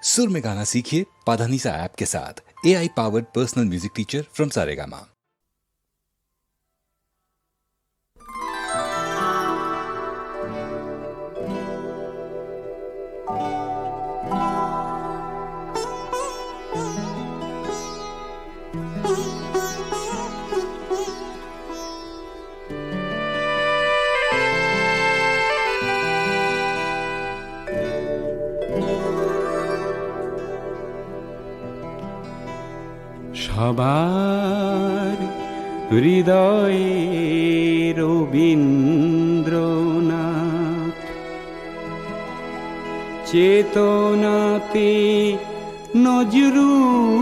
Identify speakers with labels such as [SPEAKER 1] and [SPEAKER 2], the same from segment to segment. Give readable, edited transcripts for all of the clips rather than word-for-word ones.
[SPEAKER 1] सुर में गाना सीखिए पाधानीसा ऐप के साथ। AI powered personal music teacher from Saregama.
[SPEAKER 2] সবার হৃদয়ে রবীন্দ্রনাথ, চেতনাতে নজরুল।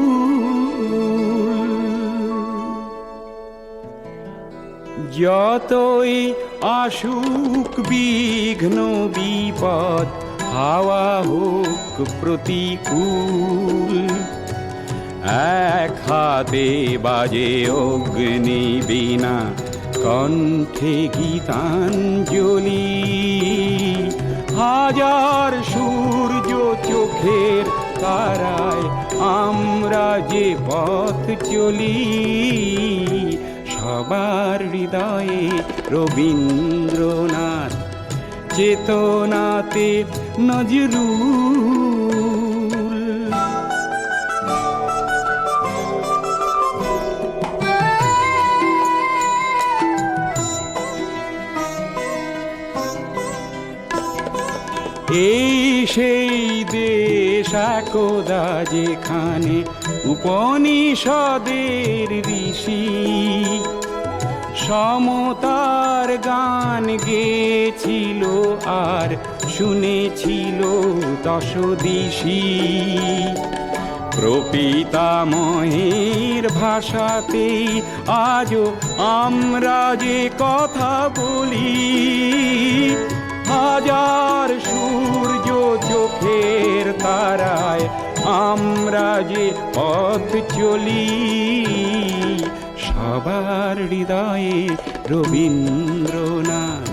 [SPEAKER 2] যতই আসুক বিঘ্ন বিপদ, হাওয়া হোক প্রতিকূল, এক হাতে বাজে অগ্নি বীণা, কণ্ঠে গীতাঞ্জলি। হাজার সূর্য চোখের তারায় আমরা যে পথ চলি, সবার হৃদয়ে রবীন্দ্রনাথ, চেতনাতে নজরুল। এই সেই দেশ একদা যেখানে উপনিষদের ঋষি সমতার গান গেয়েছিল আর শুনেছিল দশদিশি। প্রপিতামহের ভাষাতেই আজও আমরা যে কথা বলি, হাজার সূর্য চোখের তারায় আমরা যে পথ চলি, সবার হৃদয়ে রবীন্দ্রনাথ,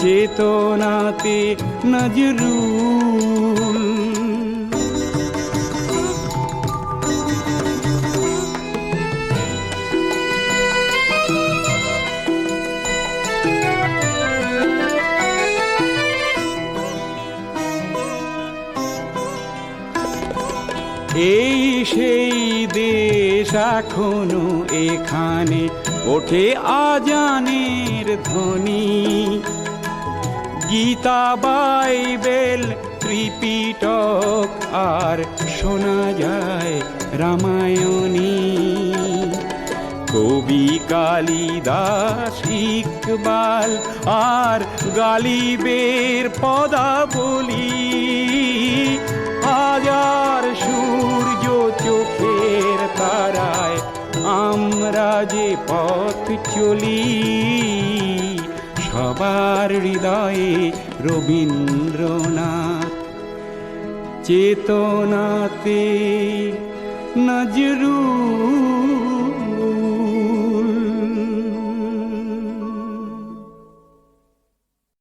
[SPEAKER 2] চেতনাতে নজরুল। এই সেই দেশ এখনো এখানে ওঠে আজানের ধ্বনি, গীতা বাইবেল ত্রিপিটক আর শোনা যায় রামায়ণী। কবি কালিদাস ইকবাল আর গালিবের পদাবলী, হাজার সূর্য চোখের তারায় আমরা যে পথ চলি, সবার হৃদয়ে রবীন্দ্রনাথ, চেতনাতে নজরুল।